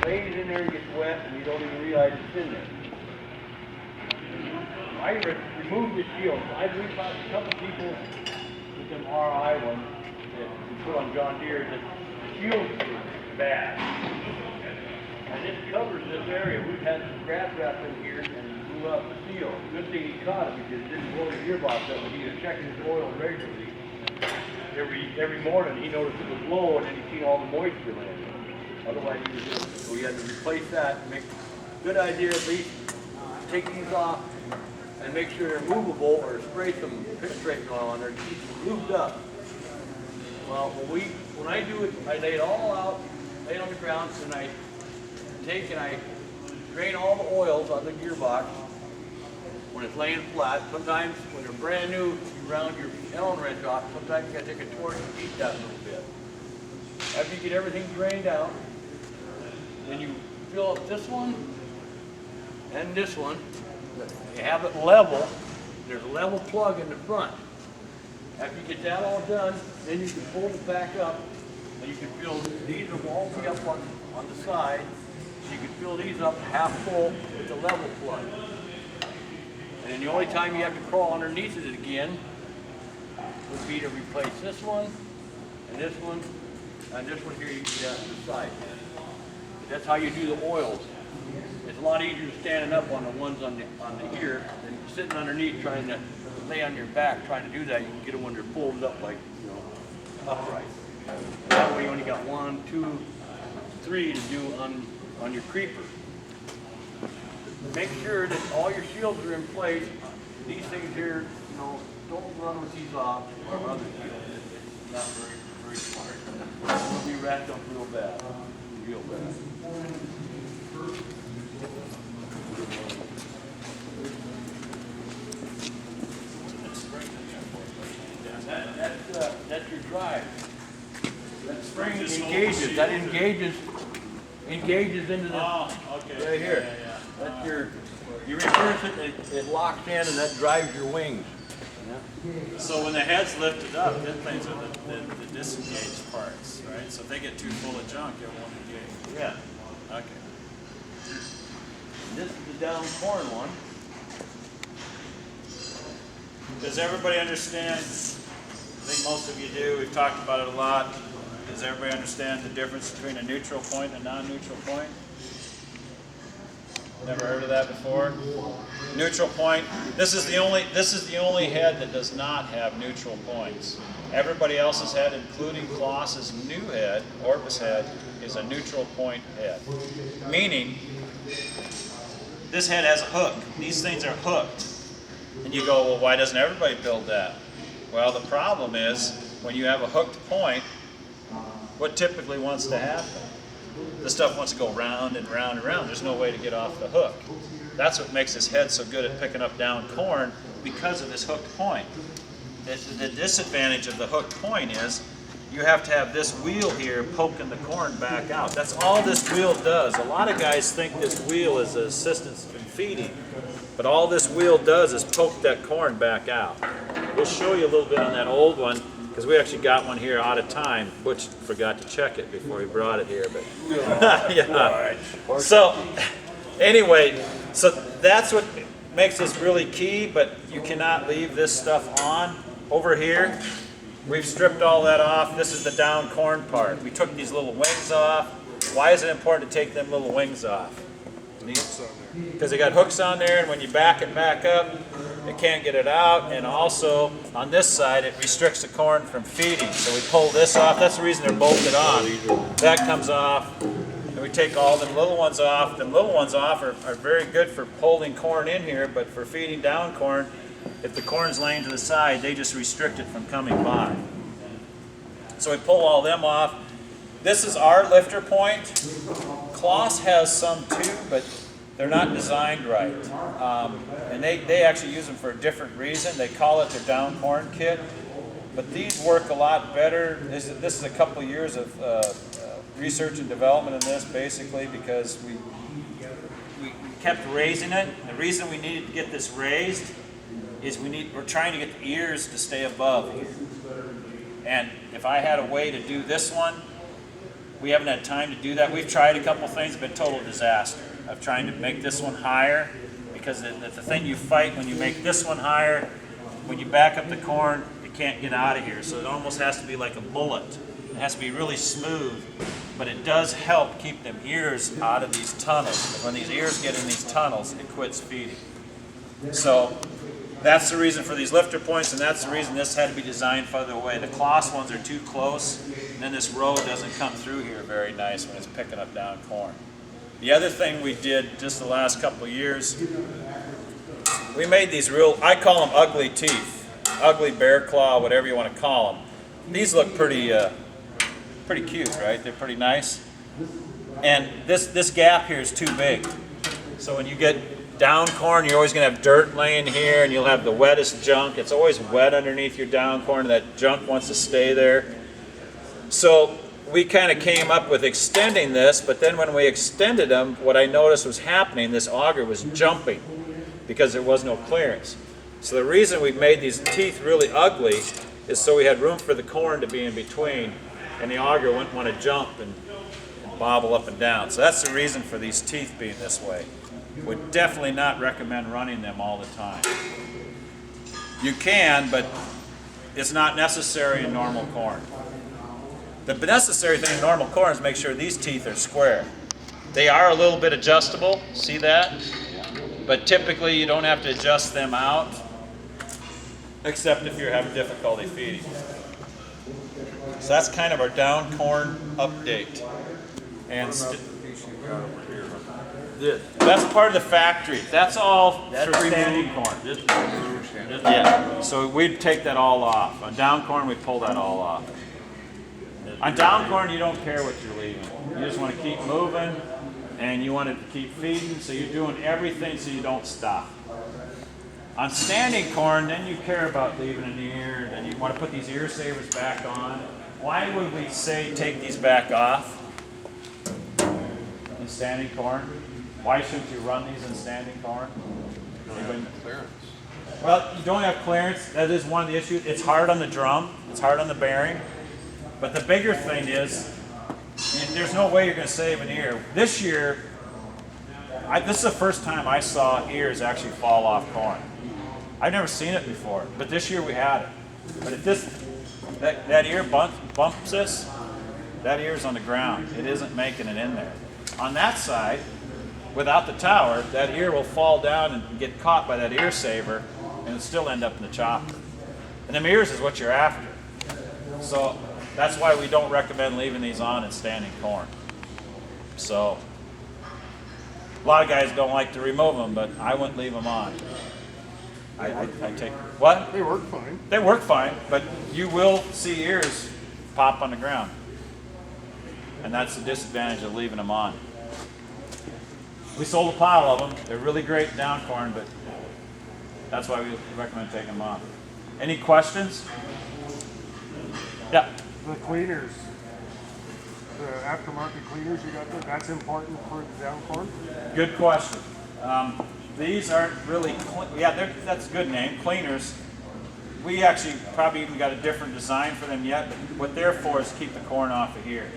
lays in there and gets wet, and you don't even realize it's in there. I removed the shield. I've found a couple people with them RI ones that we put on John Deere that the shields were bad. And this covers this area. We've had some grass wrap in here and blew up the seal. Good thing he caught it because it didn't blow the gearbox up, but he was checking his oil regularly. Every morning he noticed it was low, and then he seen all the moisture landing. Otherwise he was in. So we had to replace that. Good idea at least take these off and make sure they're movable, or spray some penetrating oil on there to keep them lubed up. Well, when I do it, I lay it all out, lay it on the ground, and I take and I drain all the oils on the gearbox when it's laying flat. Sometimes when they're brand new, you round your Allen wrench off. Sometimes you gotta take a torch and beat that a little bit. After you get everything drained out, then you fill up this one and this one. You have it level. There's a level plug in the front. After you get that all done, then you can pull it back up, and you can fill these are all the way up on the side. So you can fill these up half full with the level plug. And then the only time you have to crawl underneath it again would be to replace this one, and this one here you can get out to the side. That's how you do the oils. It's a lot easier standing up on the ones on the ear than sitting underneath trying to lay on your back trying to do that. You can get them when they're folded up like, upright. That way you only got 1, 2, 3 to do on your creeper. Make sure that all your shields are in place. These things here, don't run with these off or other shields. It's not very smart. It'll be wrapped up real bad. Real bad. That's your drive. That spring engages. That engages into the right here. Yeah. That's you reverse it, it locks in, and that drives your wings. Yeah. So when the head's lifted up, then things are the disengaged parts, right? So if they get too full of junk, it won't engage. Yeah. Okay. This is the down corn one. Does everybody understand? I think most of you do. We've talked about it a lot. Does everybody understand the difference between a neutral point and a non-neutral point? Never heard of that before? Neutral point. This is the only head that does not have neutral points. Everybody else's head, including Klaus's new head, Orpus head, is a neutral point head. Meaning, this head has a hook. These things are hooked. And you go, well, why doesn't everybody build that? Well, the problem is, when you have a hooked point, what typically wants to happen? The stuff wants to go round and round and round. There's no way to get off the hook. That's what makes this head so good at picking up down corn, because of this hooked point. The disadvantage of the hooked point is you have to have this wheel here poking the corn back out. That's all this wheel does. A lot of guys think this wheel is an assistance in feeding, but all this wheel does is poke that corn back out. We'll show you a little bit on that old one, because we actually got one here out of time. Butch forgot to check it before he brought it here, but yeah. So anyway, so that's what makes this really key, but you cannot leave this stuff on. Over here, we've stripped all that off. This is the down corn part. We took these little wings off. Why is it important to take them little wings off? Because they got hooks on there, and when you back it back up, it can't get it out. And also, on this side, it restricts the corn from feeding. So we pull this off. That's the reason they're bolted on. That comes off, and we take all the little ones off. The little ones off are very good for holding corn in here, but for feeding down corn, if the corn's laying to the side, they just restrict it from coming by. So we pull all them off. This is our lifter point. Klaus has some too, but they're not designed right. And they actually use them for a different reason. They call it their down corn kit. But these work a lot better. This is a couple of years of research and development in this, basically, because we kept raising it. The reason we needed to get this raised is we're trying to get the ears to stay above here. And if I had a way to do this one we haven't had time to do that. We've tried a couple things, been total disaster. I've tried to make this one higher because the thing you fight when you make this one higher, when you back up the corn, it can't get out of here. So it almost has to be like a bullet. It has to be really smooth, but it does help keep them ears out of these tunnels. Because when these ears get in these tunnels, it quits feeding. So that's the reason for these lifter points, and that's the reason this had to be designed further away. The cloth ones are too close, and then this row doesn't come through here very nice when it's picking up down corn. The other thing we did just the last couple of years, we made these real, I call them ugly teeth, ugly bear claw, whatever you want to call them. These look pretty cute, right? They're pretty nice. And this gap here is too big. So when you get down corn, you're always going to have dirt laying here, and you'll have the wettest junk. It's always wet underneath your down corn, and that junk wants to stay there. So we kind of came up with extending this, but then when we extended them, what I noticed was happening, this auger was jumping because there was no clearance. So the reason we made these teeth really ugly is so we had room for the corn to be in between, and the auger wouldn't want to jump and bobble up and down. So that's the reason for these teeth being this way. Would definitely not recommend running them all the time. You can, but it's not necessary in normal corn. The necessary thing in normal corn is make sure these teeth are square. They are a little bit adjustable, see that? But typically you don't have to adjust them out, except if you're having difficulty feeding. So that's kind of our down corn update. And that's part of the factory. That's all for standing corn. Yeah. So we'd take that all off. On down corn, we pull that all off. On down corn, you don't care what you're leaving. You just want to keep moving, and you want it to keep feeding. So you're doing everything so you don't stop. On standing corn, then you care about leaving an ear, and you want to put these ear savers back on. Why would we say take these back off in standing corn? Why shouldn't you run these in standing corn? Clearance. Well, you don't have clearance. That is one of the issues. It's hard on the drum. It's hard on the bearing. But the bigger thing is, there's no way you're going to save an ear. This year, this is the first time I saw ears actually fall off corn. I've never seen it before, but this year we had it. But if that ear bumps this, that ear's on the ground. It isn't making it in there. On that side, without the tower, that ear will fall down and get caught by that ear saver, and it'll still end up in the chopper. And them ears is what you're after. So that's why we don't recommend leaving these on in standing corn. So a lot of guys don't like to remove them, but I wouldn't leave them on. I take what? They work fine. They work fine, but you will see ears pop on the ground, and that's the disadvantage of leaving them on. We sold a pile of them. They're really great down corn, but that's why we recommend taking them off. Any questions? Yeah. The cleaners, the aftermarket cleaners you got there, that's important for the down corn? Good question. These aren't really, that's a good name, cleaners. We actually probably even got a different design for them yet, but what they're for is keep the corn off of here.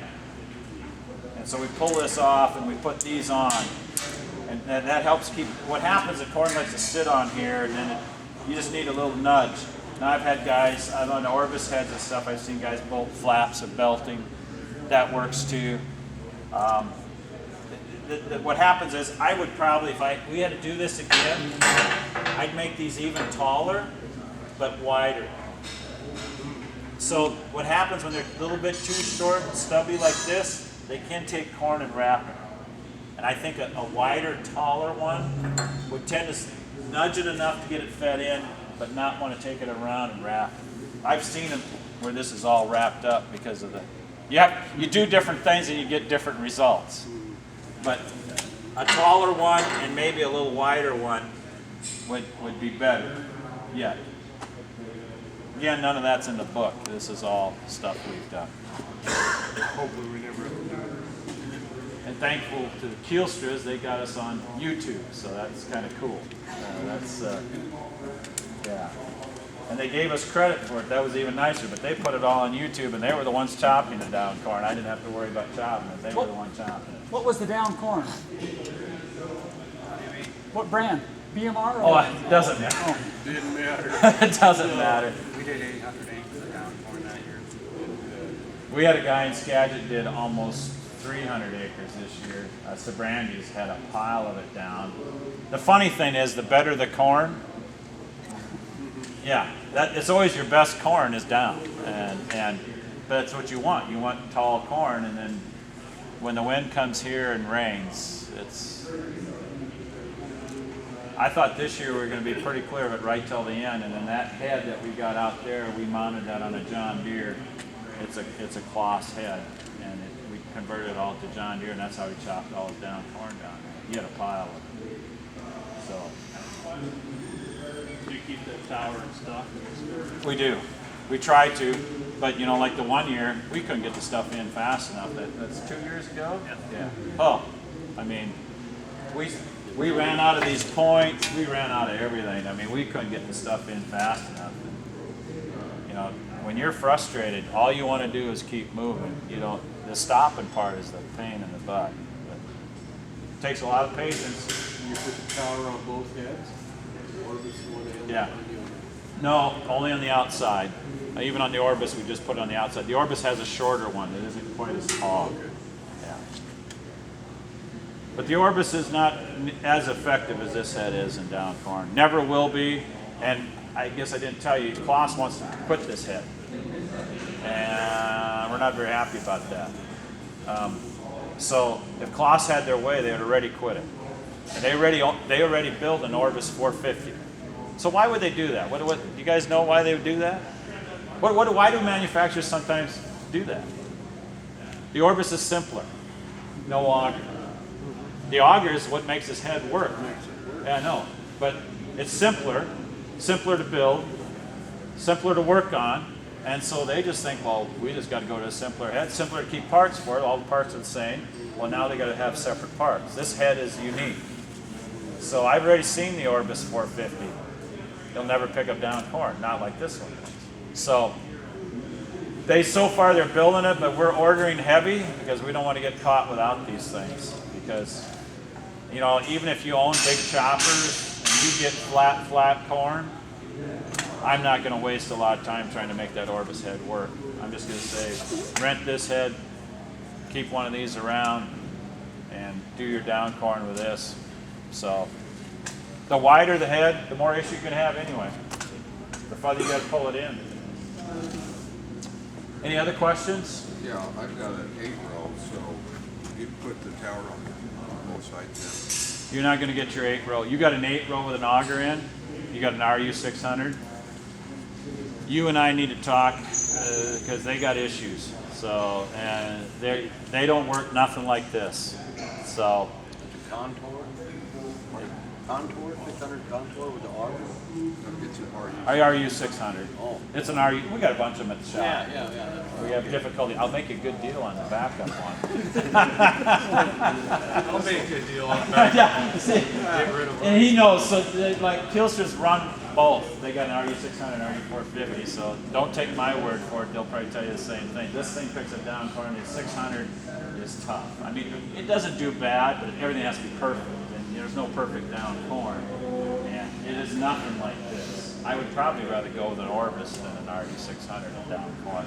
And so we pull this off and we put these on. And that helps keep, what happens, the corn likes to sit on here, and then you just need a little nudge. Now I've had guys, on the Orbis heads and stuff, I've seen guys bolt flaps or belting. That works too. What happens is, I would probably, if we had to do this again, I'd make these even taller, but wider. So what happens when they're a little bit too short and stubby like this, they can take corn and wrap it. And I think a wider, taller one would tend to nudge it enough to get it fed in, but not want to take it around and wrap it. I've seen them where this is all wrapped up because of you do different things and you get different results. But a taller one and maybe a little wider one would be better. Yeah. Again, none of that's in the book. This is all stuff we've done. Hopefully we never have to do it. And thankful to the Keelstras, they got us on YouTube, so that's kind of cool. Yeah. And they gave us credit for it. That was even nicer. But they put it all on YouTube, and they were the ones chopping the down corn. I didn't have to worry about chopping it. They were the ones chopping it. What was the down corn? What brand? BMR? Or Oh, it doesn't matter. Oh. Didn't matter. It doesn't matter. We did 800 acres of down corn that year. We had a guy in Skagit did almost 300 acres this year. Sabrandi's had a pile of it down. The funny thing is, the better the corn, yeah, it's always your best corn is down, and that's what you want. You want tall corn, and then when the wind comes here and rains, it's. I thought this year we were going to be pretty clear of it right till the end, and then that head that we got out there, we mounted that on a John Deere. It's a Kloss head, and we converted it all to John Deere, and that's how we chopped all the down corn down. He had a pile of it. So. Do you keep that tower in stock? We do. We try to, but like the one year, we couldn't get the stuff in fast enough. That's 2 years ago? Yeah. Oh, I mean, we ran out of these points. We ran out of everything. I mean, we couldn't get the stuff in fast enough. When you're frustrated, all you want to do is keep moving. The stopping part is the pain in the butt. But it takes a lot of patience. You put the tower on both heads? Orbis one end, Yeah. on the other. No, only on the outside. Even on the Orbis, we just put it on the outside. The Orbis has a shorter one that isn't quite as tall. Yeah. But the Orbis is not as effective as this head is in down corn. Never will be. And I guess I didn't tell you, Kloss wants to quit this head. And we're not very happy about that. So if Kloss had their way, they would already quit it. And they already built an Orbis 450. So why would they do that? What do you guys know why they would do that? Why do manufacturers sometimes do that? The Orbis is simpler. No auger. The auger is what makes this head work. Yeah, I know. But it's simpler to build, simpler to work on, and so they just think, well, we just got to go to a simpler head, simpler to keep parts for it. All the parts are the same. Well, now they got to have separate parts. This head is unique. So I've already seen the Orbis 450. They'll never pick up down corn, not like this one. So so far they're building it, but we're ordering heavy because we don't want to get caught without these things. Because even if you own big choppers and you get flat corn, I'm not going to waste a lot of time trying to make that Orbis head work. I'm just going to say, rent this head, keep one of these around, and do your down corn with this. So the wider the head, the more issue you can have anyway. The farther you got to pull it in. Any other questions? Yeah, I've got an 8-row, so you put the tower on both sides You're not going to get your 8-row. You got an 8-row with an auger in. You got an RU600. You and I need to talk because they got issues. So, and they don't work nothing like this. So, Contour? Contour, 600 contour with the auger? It's an RU. RU600. Oh. It's an RU. We got a bunch of them at the shop. Yeah. We have difficulty. I'll make a good deal on the backup one. I'll make a good deal on that. Yeah, see, Get rid of and he knows. So, Kilster's run both. They got an RU600 and RU450. So don't take my word for it. They'll probably tell you the same thing. This thing picks it down corn. The 600 is tough. I mean, it doesn't do bad, but everything has to be perfect. And there's no perfect down corn. And it is nothing like this. I would probably rather go with an Orbis than an RU600 and down corn.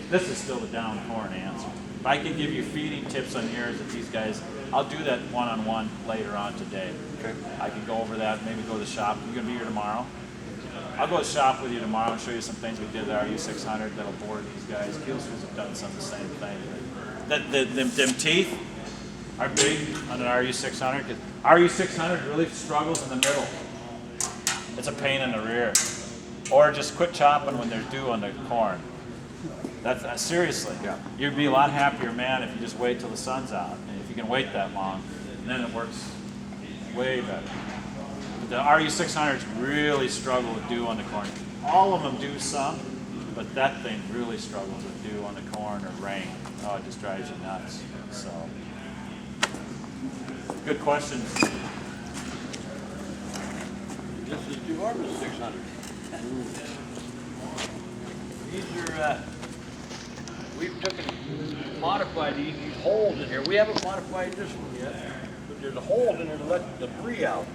This is still the down corn answer. If I could give you feeding tips on yours at these guys, I'll do that one-on-one later on today. Okay. I can go over that, maybe go to the shop. You're going to be here tomorrow? I'll go to the shop with you tomorrow and show you some things we did with the RU600 that'll bore these guys. Keelsters have done some of the same thing. Them teeth are big on an RU600 because RU600 really struggles in the middle. It's a pain in the rear. Or just quit chopping when they're due on the corn. That's seriously. Yeah. You'd be a lot happier man if you just wait till the sun's out. And if you can wait that long, then it works way better. But the RU600s really struggle with dew on the corn. All of them do some, but that thing really struggles with dew on the corn or rain. Oh, it just drives you nuts. So, good questions. This is the Orbis 600. These are, we've modified these holes in here. We haven't modified this one yet, but there's a hole in there to let the debris out.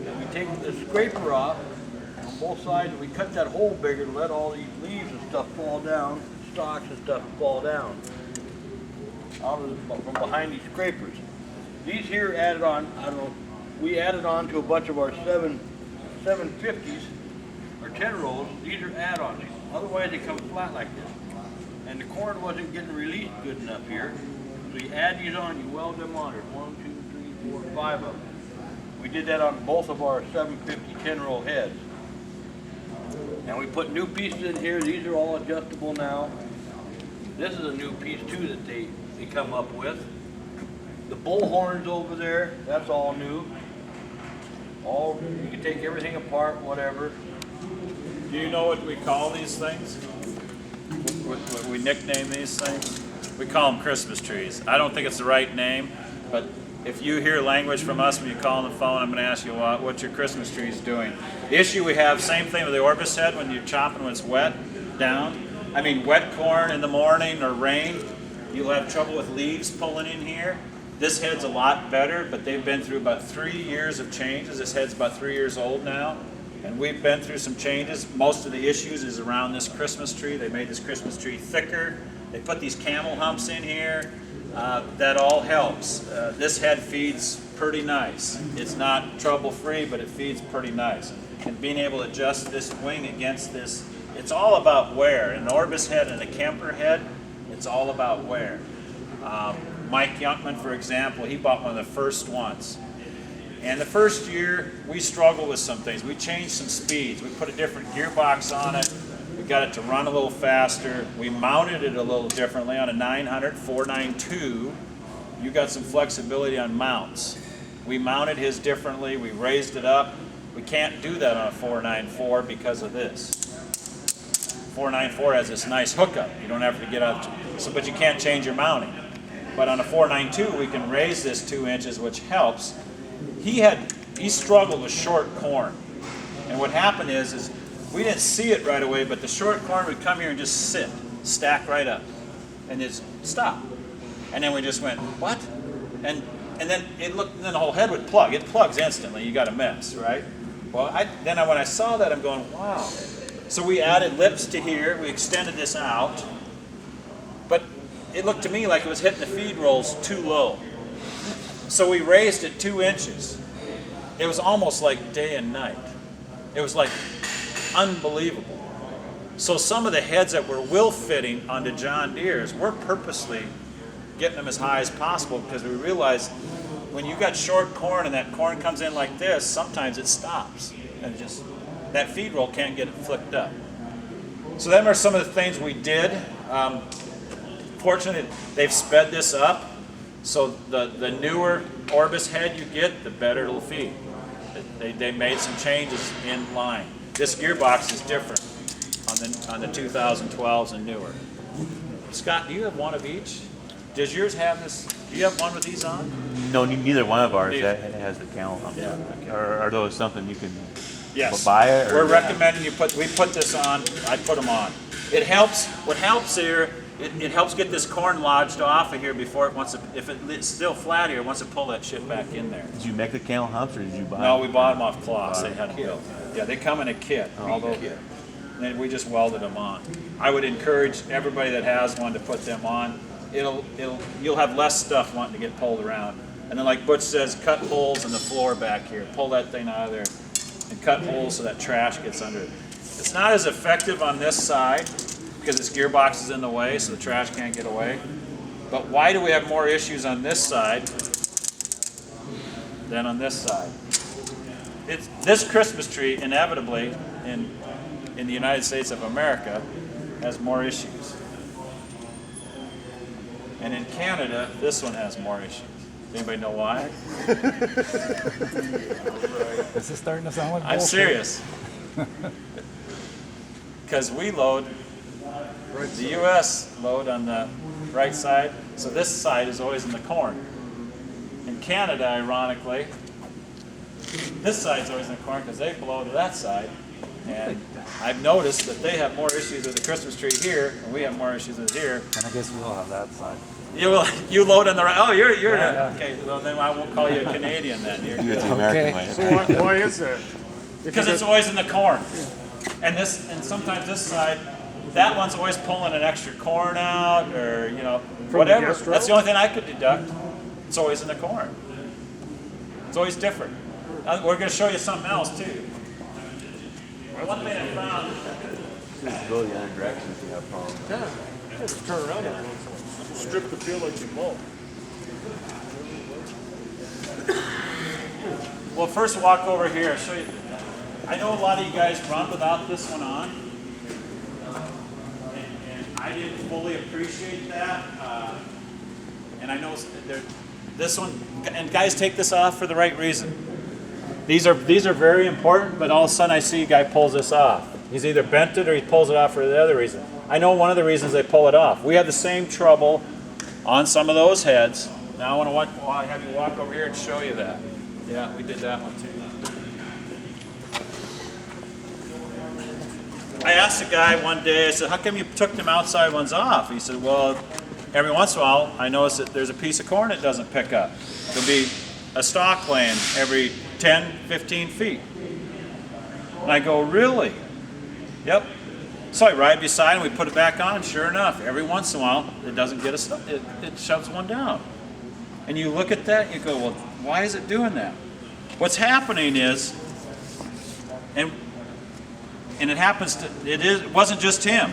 And we take the scraper off on both sides, and we cut that hole bigger to let all these leaves and stuff fall down, stalks and stuff fall down out of from behind these scrapers. These here added on, I don't know, we added on to a bunch of our 750s or 10 rows. These are add-ons. Otherwise they come flat like this. And the corn wasn't getting released good enough here. So you add these on, you weld them on. There's 1, 2, 3, 4, 5 of them. We did that on both of our 750 10-row heads. And we put new pieces in here. These are all adjustable now. This is a new piece too that they come up with. The bull horns over there, that's all new. You can take everything apart, whatever. Do you know what we call these things? What we nickname these things? We call them Christmas trees. I don't think it's the right name, but if you hear language from us when you call on the phone, I'm going to ask you what your Christmas tree is doing. The issue we have, same thing with the Orbis head when you're chopping when it's wet down. I mean, wet corn in the morning or rain, you'll have trouble with leaves pulling in here. This head's a lot better, but they've been through about 3 years of changes. This head's about 3 years old now, and we've been through some changes. Most of the issues is around this Christmas tree. They made this Christmas tree thicker. They put these camel humps in here. That all helps. This head feeds pretty nice. It's not trouble-free, but it feeds pretty nice. And being able to adjust this wing against this, it's all about wear. An Orbis head and a Kemper head, it's all about wear. Mike Youngman, for example, he bought one of the first ones. And the first year, we struggled with some things. We changed some speeds. We put a different gearbox on it. We got it to run a little faster. We mounted it a little differently on a 900 492. You got some flexibility on mounts. We mounted his differently. We raised it up. We can't do that on a 494 because of this. 494 has this nice hookup. You don't have to get out, but you can't change your mounting. But on a 492, we can raise this 2 inches, which helps. He struggled with short corn. And what happened is we didn't see it right away, but the short corn would come here and just sit, stack right up, and just stop. And then we just went, what? And then then the whole head would plug. It plugs instantly. You got a mess, right? Well, when I saw that, I'm going, wow. So we added lips to here. We extended this out, but it looked to me like it was hitting the feed rolls too low. So we raised it 2 inches. It was almost like day and night. It was like unbelievable. So some of the heads that we're will fitting onto John Deere's, we're purposely getting them as high as possible because we realize when you got short corn and that corn comes in like this, sometimes it stops and just that feed roll can't get it flicked up. So them are some of the things we did. Fortunately, they've sped this up. So the newer Orbis head you get, the better it'll feed. They made some changes in line. This gearbox is different on the 2012s and newer. Scott, do you have one of each? Does yours have this? Do you have one with these on? No, neither one of ours has the camel hump. Yeah. Are those something you can Yes. buy it? We're recommending we put this on. I put them on. It helps. What helps here, it helps get this corn lodged off of here before it wants to. If it's still flat here, it wants to pull that shit back in there. Did you make the camel humps or did you buy No, them? we bought them off Kloss. They had built. Yeah, they come in a kit. Although, kit. and then we just welded them on. I would encourage everybody that has one to put them on. You'll have less stuff wanting to get pulled around. And then, like Butch says, cut holes in the floor back here. Pull that thing out of there and cut holes so that trash gets under it. It's not as effective on this side because this gearbox is in the way, so the trash can't get away. But why do we have more issues on this side than on this side? This Christmas tree, inevitably, in the United States of America, has more issues. And in Canada, this one has more issues. Anybody know why? This is starting to sound like I'm bullshit. serious. Because we load, the U.S. load on the right side, so this side is always in the corn. In Canada, ironically, this side's always in the corn because they blow to that side, And I've noticed that they have more issues with the Christmas tree here, and we have more issues with it here. And I guess we'll have that side. You load on the right. Oh, you're Yeah. okay. Well, then I won't call you a Canadian then. You're You're good. the American Okay. way. So why is that? Because it's always in the corn, and sometimes this side, that one's always pulling an extra corn out, or whatever. guest row? That's the only thing I could deduct. It's always in the corn. It's always different. We're going to show you something else too. One thing I found. Just go the other direction if you have problems. Yeah, just turn around every once in a while. Strip the field like you mow. Well, first walk over here. I'll show you. I know a lot of you guys run without this one on, and I didn't fully appreciate that. And I know this one, and guys take this off for the right reason. These are very important, but all of a sudden I see a guy pulls this off. He's either bent it or he pulls it off for the other reason. I know one of the reasons they pull it off. We had the same trouble on some of those heads. Now I want to have you walk over here and show you that. Yeah, we did that one too. I asked the guy one day, I said, how come you took them outside ones off? He said, well, every once in a while I notice that there's a piece of corn it doesn't pick up. There'll be a stalk laying every 10, 15 feet. And I go, really? Yep. So I ride beside and we put it back on, and sure enough, every once in a while it doesn't get it shoves one down. And you look at that, you go, well, why is it doing that? What's happening is, and it happens to, it wasn't just him.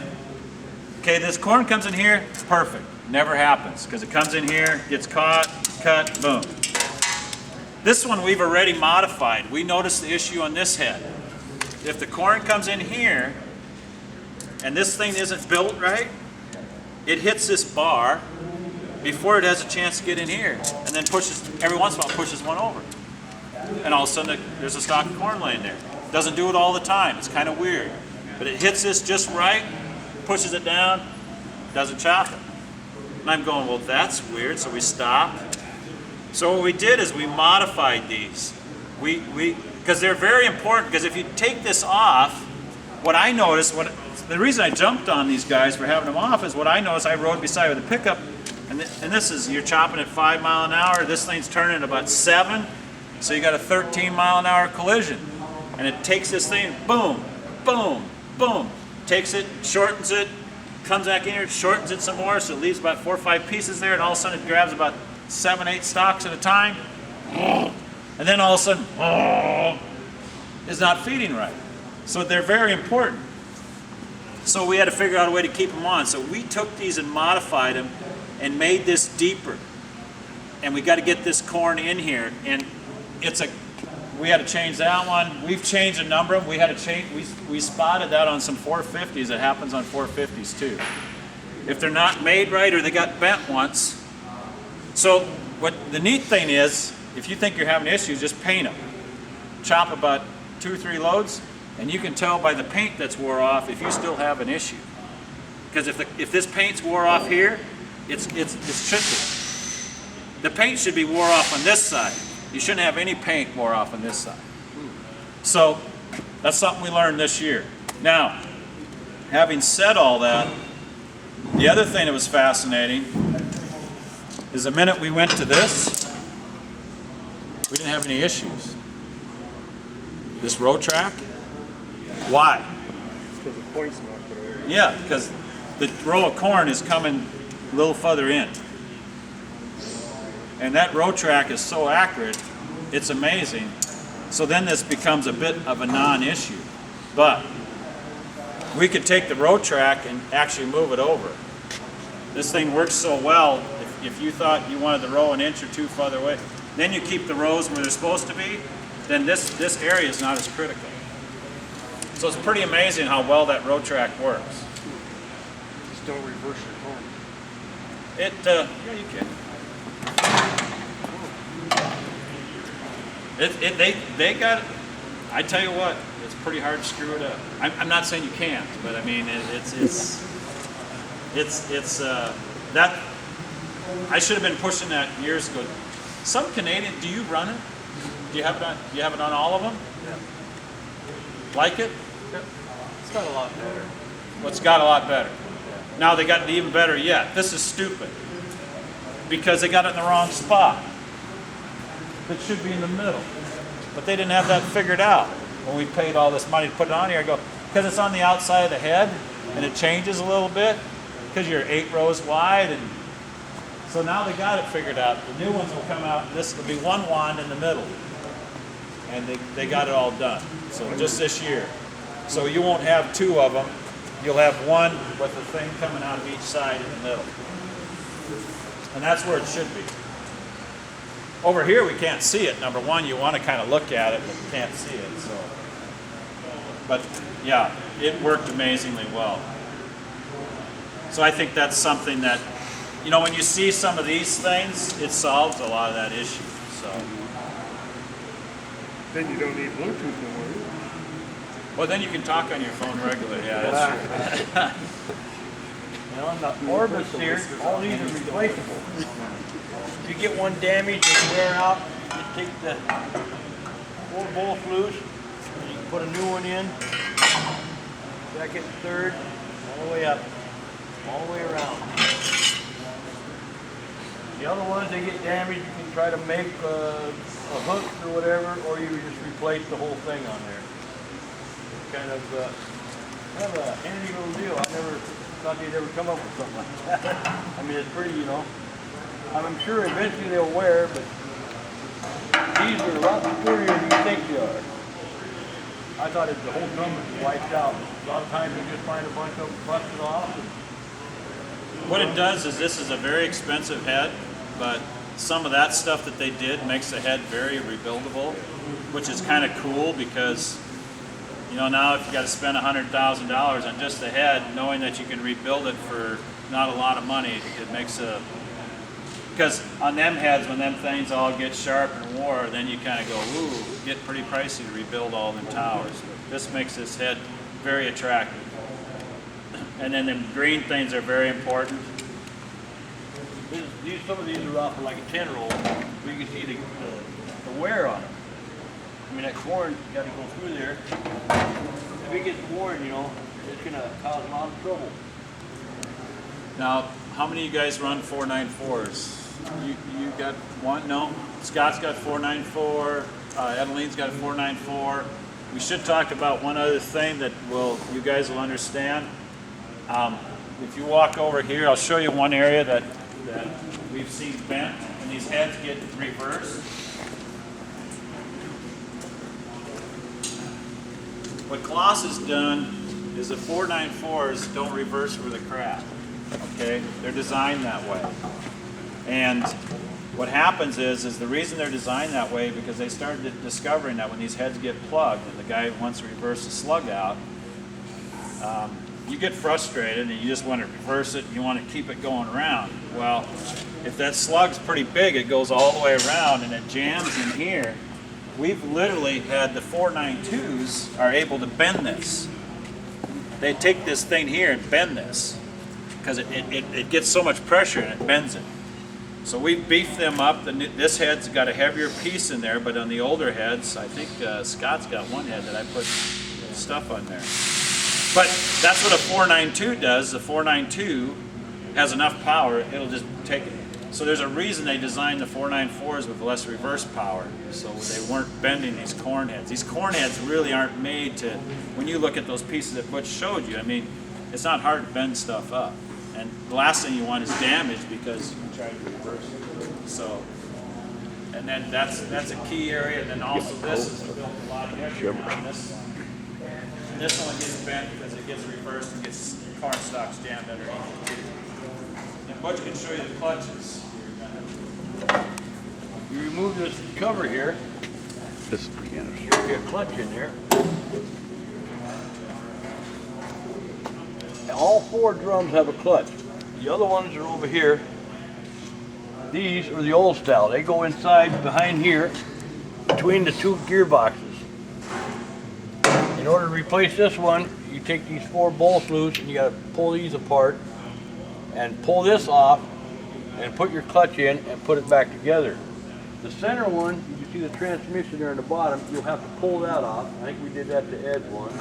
Okay, this corn comes in here, it's perfect. Never happens, because it comes in here, gets caught, cut, boom. This one we've already modified. We noticed the issue on this head. If the corn comes in here, and this thing isn't built right, it hits this bar before it has a chance to get in here, and then pushes, every once in a while pushes one over. And all of a sudden there's a stalk of corn laying there. Doesn't do it all the time, it's kind of weird. But it hits this just right, pushes it down, doesn't chop it. And I'm going, well, that's weird, so we stopped. So what we did is we modified these. Because they're very important, because if you take this off, what I noticed, the reason I jumped on these guys for having them off is what I noticed, I rode beside with a pickup, and this is, you're chopping at 5 miles an hour, this thing's turning at about 7, so you got a 13 mile an hour collision. And it takes this thing, boom, boom, boom, takes it, shortens it, comes back in here, shortens it some more, so it leaves about 4 or 5 pieces there, and all of a sudden it grabs about 7, 8 stalks at a time, and then all of a sudden, is not feeding right. So they're very important. So we had to figure out a way to keep them on. So we took these and modified them and made this deeper. And we got to get this corn in here. And we had to change that one. We've changed a number of them. We had to change, we spotted that on some 450s. It happens on 450s too. If they're not made right or they got bent once. So what the neat thing is, if you think you're having issues, just paint them. Chop about 2 or 3 loads, and you can tell by the paint that's wore off if you still have an issue. Because if this paint's wore off here, it should be. The paint should be wore off on this side. You shouldn't have any paint wore off on this side. So that's something we learned this year. Now, having said all that, the other thing that was fascinating is the minute we went to this, we didn't have any issues. This row track, why? Because the point's not put over. Yeah, because the row of corn is coming a little further in. And that row track is so accurate, it's amazing. So then this becomes a bit of a non-issue. But we could take the row track and actually move it over. This thing works so well, if you thought you wanted the row an inch or 2 further away, then you keep the rows where they're supposed to be, then this area is not as critical. So it's pretty amazing how well that row track works. Just don't reverse your corn. Yeah, you can. They got, I tell you what, it's pretty hard to screw it up. I'm not saying you can't, but I mean, that, I should have been pushing that years ago. Some Canadian, do you run it? Do you have it on all of them? Yeah. Like it? Yep. It's got a lot better. Well, it's got a lot better. Now they got even better yet. This is stupid because they got it in the wrong spot. It should be in the middle, but they didn't have that figured out when we paid all this money to put it on here. I go, because it's on the outside of the head and it changes a little bit because you're 8 rows wide, and so now they got it figured out. The new ones will come out. This will be one wand in the middle, and they got it all done. So just this year. So you won't have 2 of them. You'll have one with the thing coming out of each side in the middle. And that's where it should be. Over here we can't see it. Number one, you want to kind of look at it, but you can't see it. So, but yeah, it worked amazingly well. So I think that's something that, you know, when you see some of these things, it solves a lot of that issue. So. Then you don't need Bluetooth no more. Well, then you can talk on your phone regularly. Yeah, that's true. And on the Orbis here, all these are replaceable. If you get one damaged and wear out, just take the 4 bolts loose, and you can put a new one in, second, third, all the way up, all the way around. The other ones, they get damaged, you can try to make a hook or whatever, or you just replace the whole thing on there. Kind of a handy little deal. I never thought they'd ever come up with something like that. I mean, it's pretty, you know. I'm sure eventually they'll wear, but these are a lot superior than you think they are. I thought the whole drum was wiped out. A lot of times you just find a bunch of them busted off. What it does is this is a very expensive head, but some of that stuff that they did makes the head very rebuildable, which is kind of cool because, you know, now if you got to spend $100,000 on just the head, knowing that you can rebuild it for not a lot of money, it makes a, because on them heads, when them things all get sharp and wore, then you kind of go, ooh, get pretty pricey to rebuild all them towers. But this makes this head very attractive. And then the green things are very important. Some of these are off for like a 10-year-old, but you can see the wear on them. I mean, that corn's got to go through there. If it gets worn, you know, it's going to cause a lot of trouble. Now, how many of you guys run 494s? You got one? No? Scott's got 494. Adeline's got a 494. We should talk about one other thing that you guys will understand. If you walk over here, I'll show you one area that we've seen bent, and these heads get reversed. What Kloss has done is the 494s don't reverse for the craft. Okay, they're designed that way. And what happens is the reason they're designed that way because they started discovering that when these heads get plugged and the guy wants to reverse the slug out, you get frustrated and you just want to reverse it and you want to keep it going around. Well, if that slug's pretty big, it goes all the way around and it jams in here. We've literally had the 492s are able to bend this. They take this thing here and bend this because it gets so much pressure and it bends it. So we've beefed them up. This head's got a heavier piece in there, but on the older heads, I think Scott's got one head that I put stuff on there. But that's what a 492 does. The 492 has enough power, it'll just take it. So there's a reason they designed the 494s with less reverse power, so they weren't bending these corn heads. These corn heads really aren't made to, when you look at those pieces that Butch showed you, I mean, it's not hard to bend stuff up. And the last thing you want is damage because you try to reverse it. So, and then that's a key area. And then also this is built a lot heavier on this one. And this one gets bent because it gets reversed and gets corn stalks jammed underneath. And Butch can show you the clutches. You remove this cover here, This is the canister. you'll get a clutch in there. All 4 drums have a clutch. The other ones are over here. These are the old style. They go inside behind here between the 2 gearboxes. In order to replace this one, you take these 4 bolts loose and you got to pull these apart and pull this off and put your clutch in and put it back together. The center one, you can see the transmission there in the bottom, you'll have to pull that off. I think we did that to Ed's one.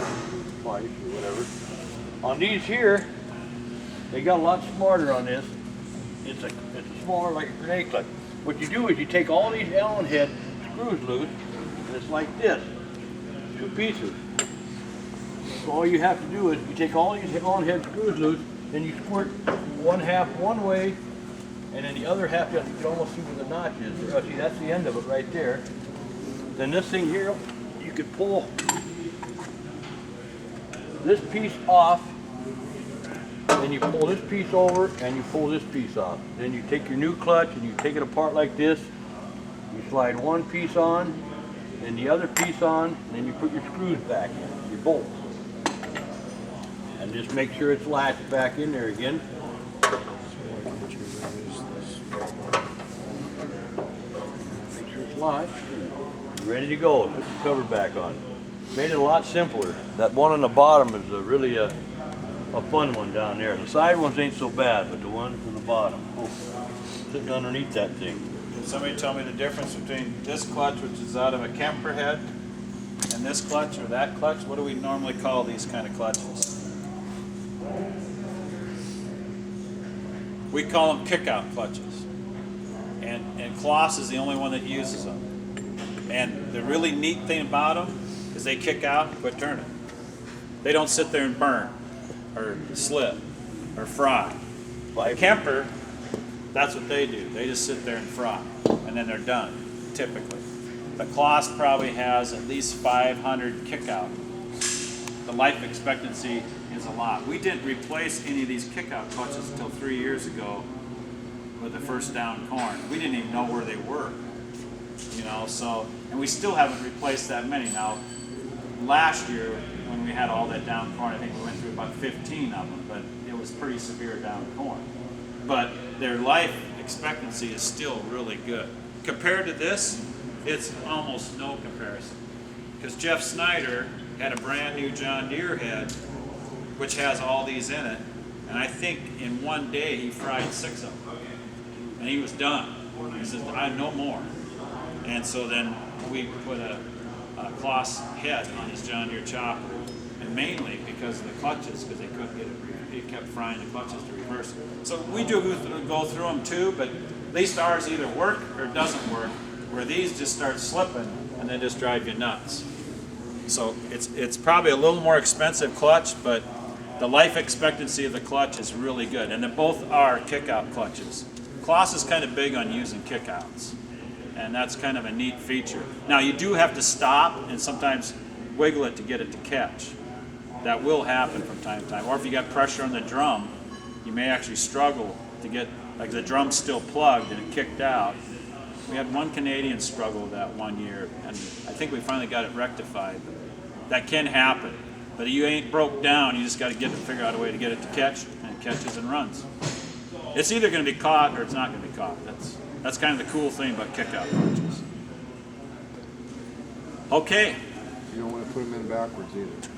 twice or whatever. On these here, they got a lot smarter on this. It's smaller like a grenade clutch. What you do is you take all these Allen head screws loose, and it's like this, 2 pieces. So all you have to do is you take all these Allen head screws loose, then you squirt one half one way, and then the other half you can almost see where the notch is. Oh, see, that's the end of it right there. Then this thing here, you could pull this piece off, then you pull this piece over and you pull this piece off. Then you take your new clutch and you take it apart like this. You slide one piece on, then the other piece on, and then you put your screws back in, your bolts. And just make sure it's latched back in there again. Make sure it's latched. Ready to go. Put the cover back on. Made it a lot simpler. That one on the bottom is really a fun one down there. The side ones ain't so bad, but the ones on the bottom, sitting underneath that thing. Can somebody tell me the difference between this clutch, which is out of a Kemper head, and this clutch or that clutch? What do we normally call these kind of clutches? We call them kick-out clutches. And Kloss is the only one that uses them. And the really neat thing about them is they kick out and quit turning. They don't sit there and burn or slip or fry. Like Kemper, that's what they do. They just sit there and fry, and then they're done, typically. The Kloss probably has at least 500 kick-out. The life expectancy is a lot. We didn't replace any of these kick-out clutches until 3 years ago with the first down corn. We didn't even know where they were, you know, so, and we still haven't replaced that many. Now, last year, when we had all that down corn, I think we went through about 15 of them, but it was pretty severe down corn. But their life expectancy is still really good. Compared to this, it's almost no comparison. Because Jeff Snyder had a brand new John Deere head, which has all these in it, and I think in one day he fried 6 of them. And he was done. He said, I no more. And so then we put a Kloss head on his John Deere chopper, and mainly because of the clutches, because they couldn't get it, he kept frying the clutches to reverse it. So we do go through them too, but at least ours either work or doesn't work, where these just start slipping and then just drive you nuts. So it's probably a little more expensive clutch, but the life expectancy of the clutch is really good, and they both are kick-out clutches. Kloss is kind of big on using kick-outs, and that's kind of a neat feature. Now you do have to stop and sometimes wiggle it to get it to catch. That will happen from time to time. Or if you got pressure on the drum, you may actually struggle to get, like the drum's still plugged and it kicked out. We had one Canadian struggle with that one year, and I think we finally got it rectified. That can happen, but you ain't broke down. You just got to figure out a way to get it to catch, and it catches and runs. It's either going to be caught or it's not going to be caught. That's kind of the cool thing about kick-out clutches. Okay. You don't want to put them in backwards either.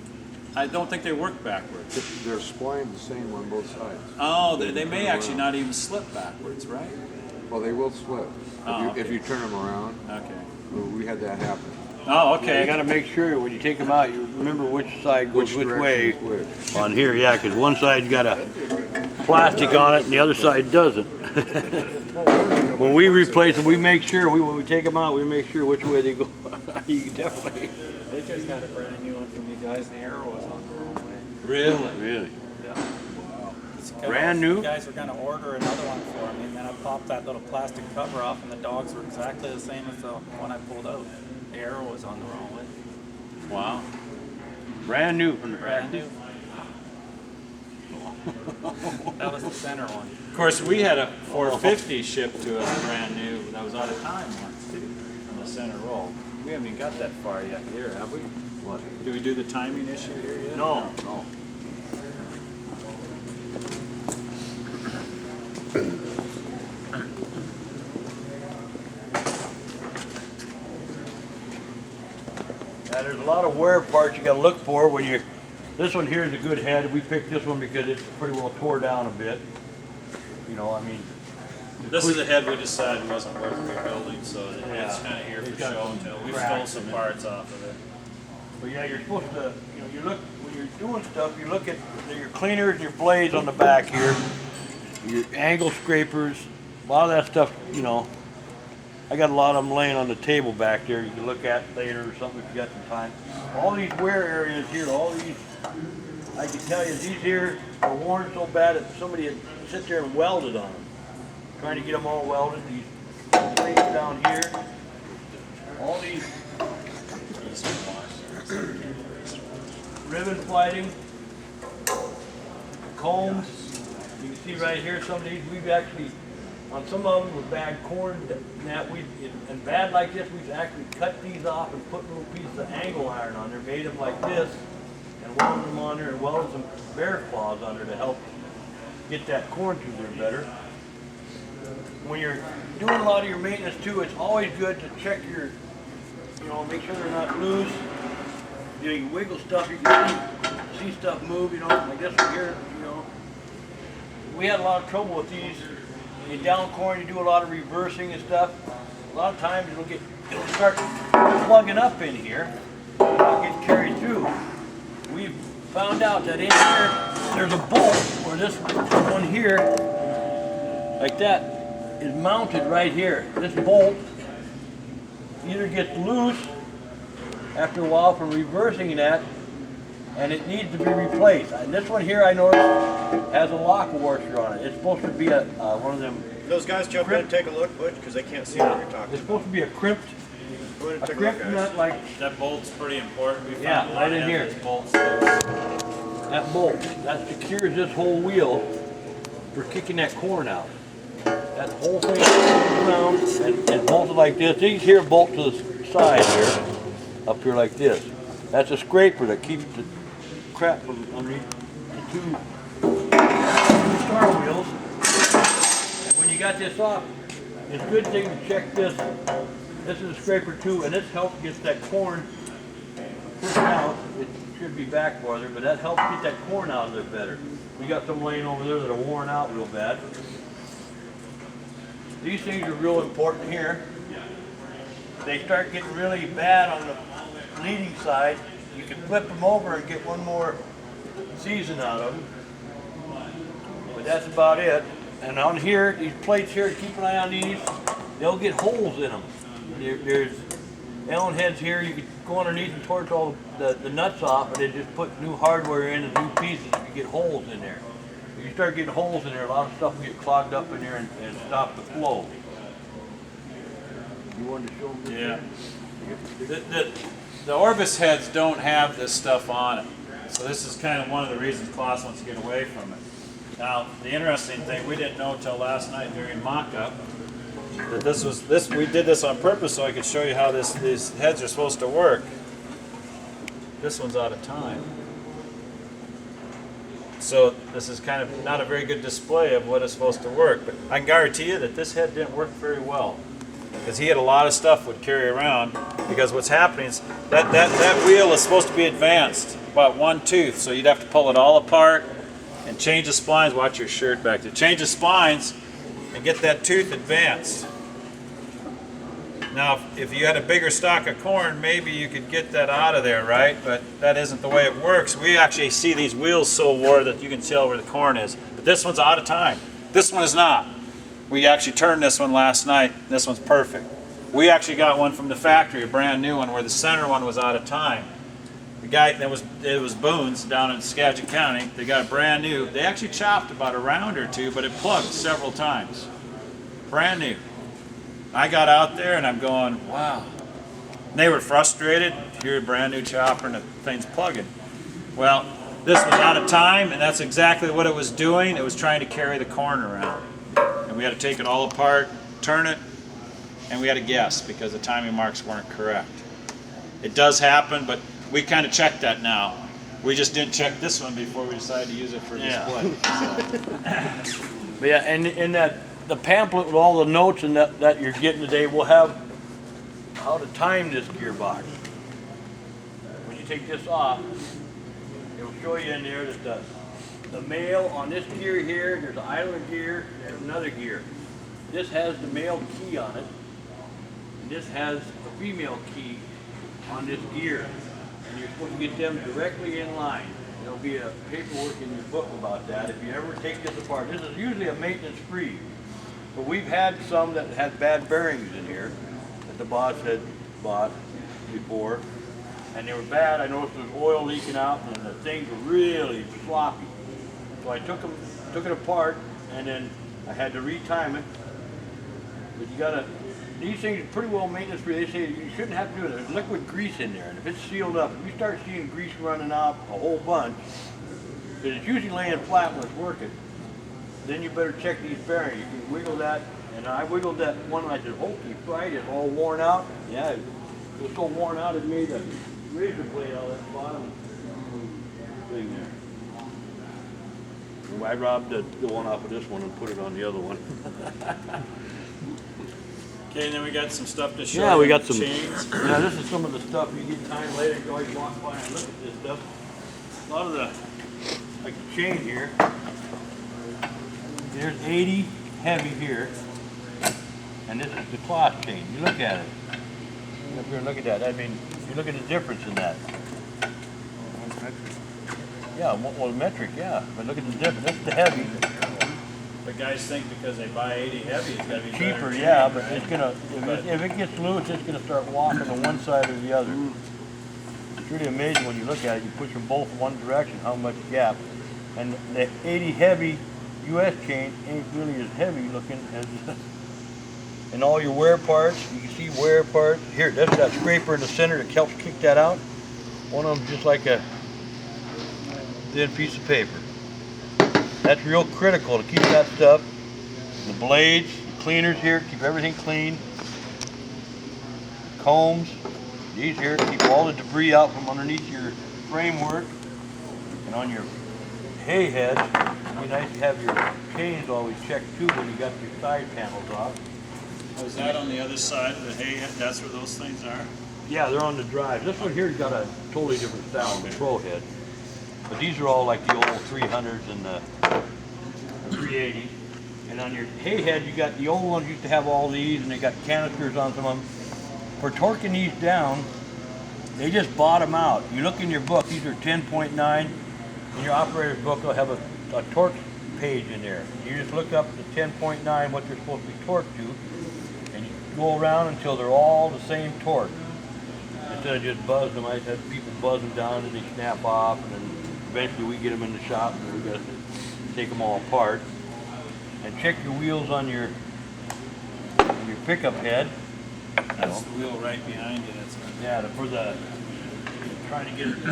I don't think they work backwards. They're splined the same on both sides. Oh, they may actually not even slip backwards, right? Well, they will slip if you turn them around. Okay. We had that happen. Oh, Yeah, okay. you got to make sure when you take them out, you remember which side goes which way. direction is which. On here, yeah, because one side's got a plastic on it and the other side doesn't. When we replace them, we make sure, when we take them out, we make sure which way they go. You can definitely. They just got a brand new one from you guys. The arrow was on the wrong way. Really? Really? Yeah. Brand new? You guys were going to order another one for me, and then I popped that little plastic cover off, and the dogs were exactly the same as the one I pulled out. The arrow was on the wrong way. Wow. Brand new from the Brand new. That was the center one. Of course, we had a 450 shipped to us brand new. That was out of time once too, on the center roll. We haven't even got that far yet here, have we? What? Do we do the timing issue here yet? No. Now there's a lot of wear parts you got to look for when you. This one here is a good head. We picked this one because it's pretty well tore down a bit. You know, I mean. This is a head we decided wasn't worth rebuilding, so it's Yeah. kind of here It's for got show some and tell. We cracks stole some in it. parts off of it. But yeah, you're supposed to, you know, you look, when you're doing stuff, you look at your cleaners and your blades on the back here, your angle scrapers, a lot of that stuff, you know, I got a lot of them laying on the table back there you can look at later or something if you got some time. All these wear areas here, all these, I can tell you, these here are worn so bad that somebody had sit there and welded on them. Trying to get them all welded, these plates down here, all these ribbon sliding, combs. You can see right here, some of these we've actually, on some of them with bad corn, that we, and bad like this, we've actually cut these off and put little pieces of angle iron on there, made them like this, and welded them on there and welded some bear claws on there to help get that corn through there better. When you're doing a lot of your maintenance too, it's always good to check your, you know, make sure they're not loose. You know, you wiggle stuff, you can see stuff move, you know, like this one here, you know. We had a lot of trouble with these. You down corn, you do a lot of reversing and stuff. A lot of times it'll start plugging up in here, and it'll get carried through. We've found out that in here, there's a bolt where this one here, like that, is mounted right here. This bolt either gets loose after a while from reversing that, and it needs to be replaced. And this one here I noticed has a lock washer on it. It's supposed to be a one of them. Those guys jump in and take a look, Butch, because they can't see what you're talking It's supposed to be a crimped, about. Go ahead and take a look, guys. nut like That bolt's pretty important. We found Yeah, a lot right in of here. these bolts. that bolt. That secures this whole wheel for kicking that corn out. That whole thing goes around and bolted like this. These here bolt to the side here, up here like this. That's a scraper that keeps the crap from underneath the two star wheels. And when you got this off, it's a good thing to check this. This is a scraper too, and this helps get that corn pushed out. It should be back farther, but that helps get that corn out of there better. We got some laying over there that are worn out real bad. These things are real important here. They start getting really bad on the leading side. You can flip them over and get one more season out of them. But that's about it. And on here, these plates here, keep an eye on these. They'll get holes in them. There's Allen heads here. You can go underneath and torch all the nuts off, and then just put new hardware in and new pieces. You get holes in there. If you start getting holes in there, a lot of stuff will get clogged up in there and stop the flow. You wanted to show them this? Yeah. The Orbis heads don't have this stuff on it. So this is kind of one of the reasons Klaus wants to get away from it. Now, the interesting thing, we didn't know until last night during mock-up that we did this on purpose so I could show you how these heads are supposed to work. This one's out of time. So this is kind of not a very good display of what is supposed to work, but I can guarantee you that this head didn't work very well because he had a lot of stuff would carry around, because what's happening is that wheel is supposed to be advanced about one tooth, so you'd have to pull it all apart and change the splines. Watch your shirt back there. Change the splines and get that tooth advanced. Now, if you had a bigger stock of corn, maybe you could get that out of there, right? But that isn't the way it works. We actually see these wheels so wore that you can tell where the corn is. But this one's out of time. This one is not. We actually turned this one last night. This one's perfect. We actually got one from the factory, a brand new one, where the center one was out of time. The guy, it was Boone's down in Skagit County. They got a brand new. They actually chopped about a round or two, but it plugged several times. Brand new. I got out there and I'm going, wow. And they were frustrated. You're a brand new chopper and the thing's plugging. Well, this was out of time, and that's exactly what it was doing. It was trying to carry the corn around. And we had to take it all apart, turn it, and we had to guess because the timing marks weren't correct. It does happen, but we kind of checked that now. We just didn't check this one before we decided to use it for display. So. But yeah, and in the pamphlet with all the notes and that you're getting today will have how to time this gearbox. When you take this off, it'll show you in there that the male on this gear here, there's an idler gear and another gear. This has the male key on it, and this has a female key on this gear. and you're supposed to get them directly in line. There'll be a paperwork in your book about that. If you ever take this apart, this is usually a maintenance-free. But we've had some that had bad bearings in here that the boss had bought before, and they were bad. I noticed there was oil leaking out, and the things were really sloppy. So I took it apart, and then I had to retime it. But you gotta, these things are pretty well maintenance free. They say you shouldn't have to do it. There's liquid grease in there, and if it's sealed up, if you start seeing grease running out a whole bunch, because it's usually laying flat when it's working, then you better check these bearings. You can wiggle that, and I wiggled that one, and I said, holy fright, it's all worn out. Yeah, it was so worn out it made a razor blade out of that bottom thing there. I robbed the one off of this one and put it on the other one. Okay, and then we got some stuff to show. Yeah, we you, got some. chains. Yeah, this is some of the stuff you get time later. You can always walk by and look at this stuff. A lot of the, like the chain here. There's 80 heavy here, and this is the cloth chain. You look at it. Up here and look at that. I mean, you look at the difference in that. Yeah, well, metric, yeah. But look at the difference. That's the heavy. The guys think because they buy 80 heavy, it's gotta be Cheaper, better yeah, chain, but right? it's gonna, if it gets loose, it's gonna start walking to one side or the other. It's really amazing when you look at it, you push them both one direction, how much gap. And the 80 heavy US chain ain't really as heavy looking as, and all your wear parts, you can see wear parts. Here, that's that scraper in the center that helps kick that out. One of them's just like a thin piece of paper. That's real critical to keep that stuff. The blades, the cleaners here, keep everything clean. Combs, these here keep all the debris out from underneath your framework. And on your hay heads, it'd be nice to have your chains always checked too when you got your side panels off. Was that on the other side of the hay? That's where those things are? Yeah, they're on the drive. This one here's got a totally different style control head. But these are all like the old 300s and the 380s. And on your hay head, you got the old ones used to have all these, and they got canisters on some of them. For torquing these down, they just bottom out. You look in your book, these are 10.9. In your operator's book, they'll have a torque page in there. You just look up the 10.9, what they're supposed to be torqued to, and you go around until they're all the same torque. Instead of just buzz them, I have people buzz them down and they snap off, and then eventually we get them in the shop and we got to take them all apart. And check your wheels on your pickup head. That's the wheel right behind you. That's Yeah, for the trying to get it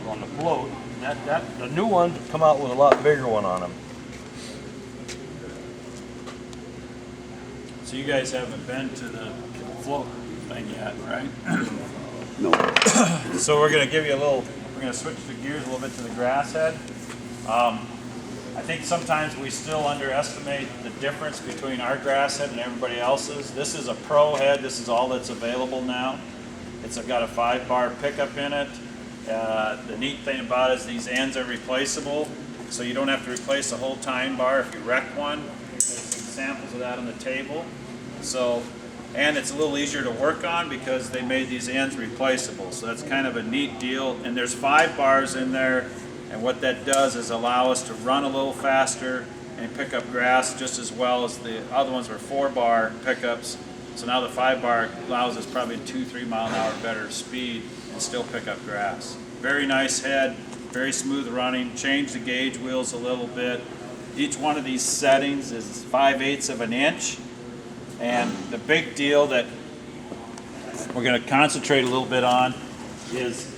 on the float. The new ones come out with a lot bigger one on them. So you guys haven't been to the float thing yet, right? No. So we're gonna give you a little, we're gonna switch the gears a little bit to the grass head. I think sometimes we still underestimate the difference between our grass head and everybody else's. This is a pro head, this is all that's available now. It's got a 5-bar pickup in it. The neat thing about it is these ends are replaceable, so you don't have to replace the whole time bar if you wreck one. There's some samples of that on the table. So, and it's a little easier to work on because they made these ends replaceable. So that's kind of a neat deal. And there's 5 bars in there, and what that does is allow us to run a little faster and pick up grass just as well as the other ones were 4-bar pickups. So now the 5-bar allows us probably 2-3 mile an hour better speed and still pick up grass. Very nice head, very smooth running. Change the gauge wheels a little bit. Each one of these settings is 5/8 of an inch. And the big deal that we're going to concentrate a little bit on is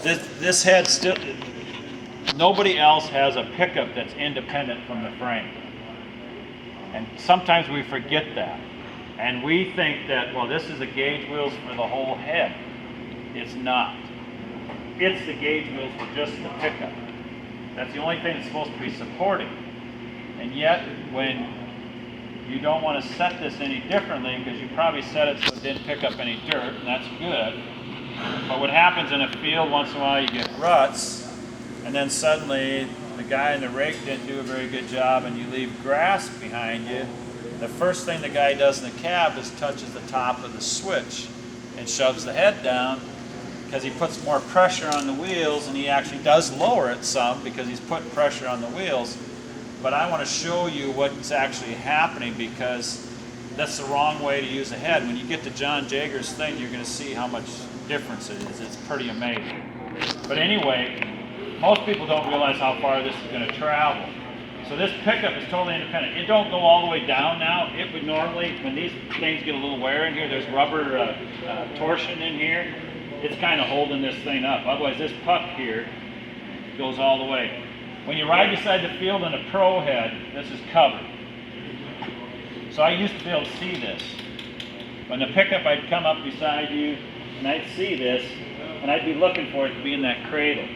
this head still, nobody else has a pickup that's independent from the frame. And sometimes we forget that. And we think that, well, this is the gauge wheels for the whole head. It's not. It's the gauge wheels for just the pickup. That's the only thing that's supposed to be supporting. And yet, when you don't want to set this any differently, because you probably set it so it didn't pick up any dirt, and that's good. But what happens in a field, once in a while you get ruts, and then suddenly the guy in the rake didn't do a very good job, and you leave grass behind you. The first thing the guy does in the cab is touches the top of the switch. and shoves the head down because he puts more pressure on the wheels, and he actually does lower it some because he's putting pressure on the wheels. But I want to show you what's actually happening because that's the wrong way to use a head. When you get to John Jager's thing, you're going to see how much difference it is. It's pretty amazing. But anyway, most people don't realize how far this is going to travel. So this pickup is totally independent. It don't go all the way down now. It would normally, when these things get a little wear in here, there's rubber torsion in here. It's kind of holding this thing up. Otherwise, this puck here goes all the way. When you ride beside the field in a pro head, this is covered. So I used to be able to see this. When the pickup, I'd come up beside you, and I'd see this, and I'd be looking for it to be in that cradle.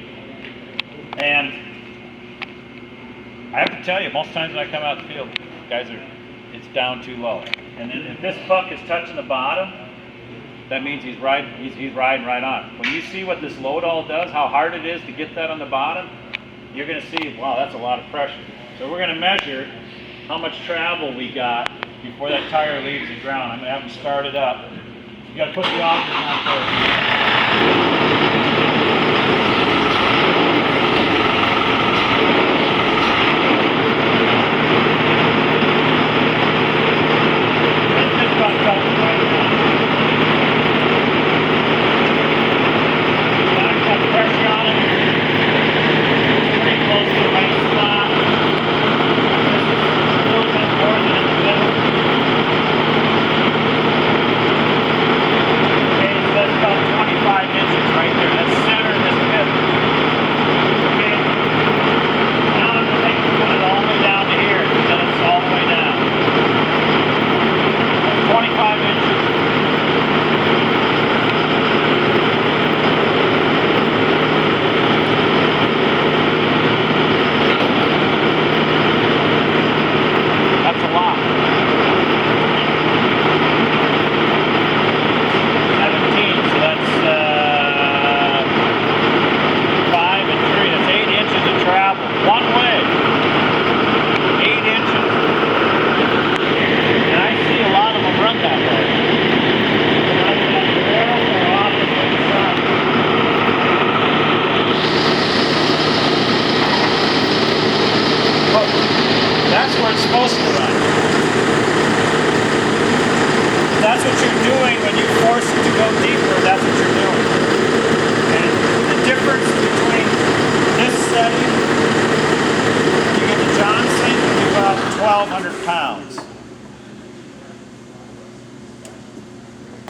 And I have to tell you, most times when I come out the field, guys it's down too low. And then if this puck is touching the bottom, that means he's riding right on it. When you see what this load all does, how hard it is to get that on the bottom, you're going to see, wow, that's a lot of pressure. So we're going to measure how much travel we got before that tire leaves the ground. I'm going to have them start it up. You got to put the augers on first.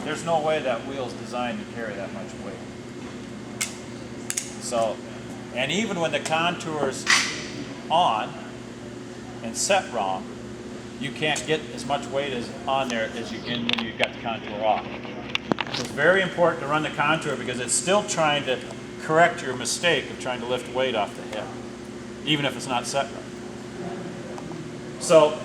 There's no way that wheel's designed to carry that much weight. So, and even when the contour's on and set wrong, you can't get as much weight as on there as you can when you've got the contour off. So it's very important to run the contour because it's still trying to correct your mistake of trying to lift weight off the head, even if it's not set right. So,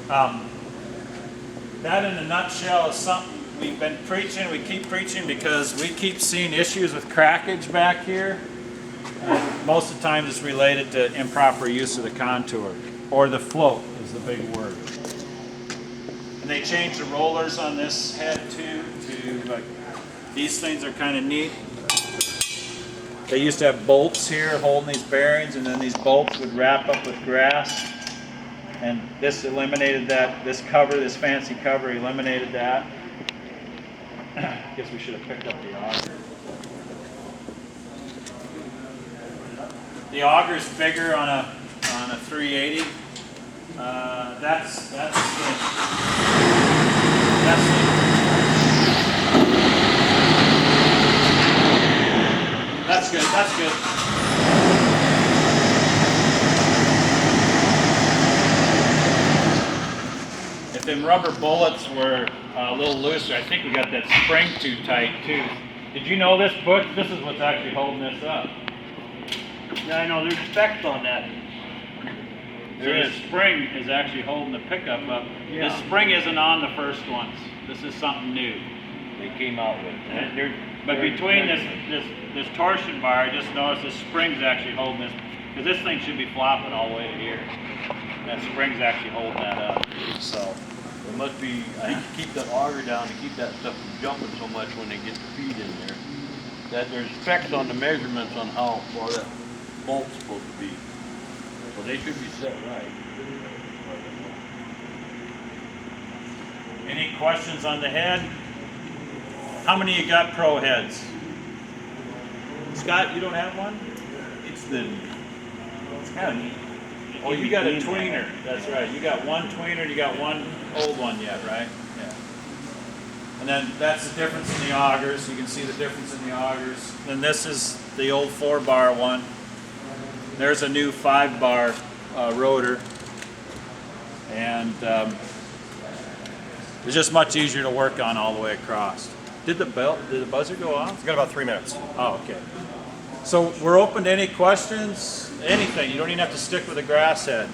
that in a nutshell is something we've been preaching, we keep preaching because we keep seeing issues with crackage back here. And most of the time it's related to improper use of the contour, or the float is the big word. And they changed the rollers on this head too, to these things are kind of neat. They used to have bolts here holding these bearings, and then these bolts would wrap up with grass. And this eliminated that, this cover, this fancy cover eliminated that. Guess we should have picked up the auger. The auger's bigger on a 380. That's good. That's good. If them rubber bullets were a little looser, I think we got that spring too tight too. Did you know this, Butch? This is what's actually holding this up. Yeah, I know, there's specs on that. So this spring is actually holding the pickup up. Yeah. This spring isn't on the first ones. This is something new. They came out with. But between this torsion bar, I just noticed this spring's actually holding this, because this thing should be flopping all the way to here. That spring's actually holding that up. So must be, I think to keep the auger down, to keep that stuff from jumping so much when they get the feed in there. That there's specs on the measurements on how far that bolt's supposed to be. So they should be set right. Any questions on the head? How many you got pro heads? Scott, you don't have one? It's kind of neat. Oh, you got a tweener. That's right. You got one tweener and you got one old one yet, right? Yeah. And then that's the difference in the augers. You can see the difference in the augers. And this is the old 4-bar one. There's a new 5-bar rotor. And it's just much easier to work on all the way across. Did the buzzer go off? It's got about 3 minutes. Oh, okay. So we're open to any questions, anything. You don't even have to stick with a grass head.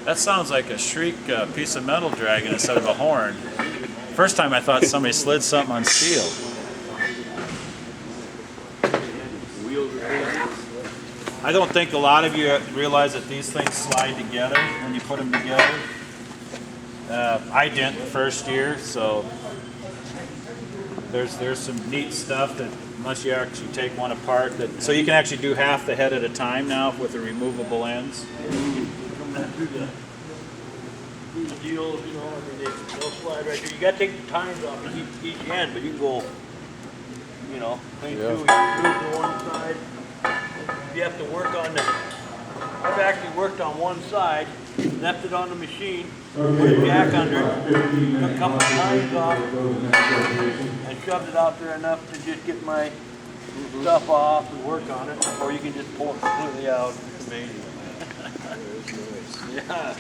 That sounds like a shriek piece of metal dragging instead of a horn. First time I thought somebody slid something on steel. I don't think a lot of you realize that these things slide together when you put them together. I didn't the first year, so there's some neat stuff that unless you actually take one apart, so you can actually do half the head at a time now with the removable ends. The deals, you know, I mean, they'll slide right through. You gotta take the tines off each end, but you can go, you know, clean through. You can move to one side. You have to work on the, I've actually worked on one side, left it on the machine, put a jack under it, took a couple of tines off, and shoved it out there enough to just get my stuff off and work on it, or you can just pull it completely out. It's amazing. Yeah.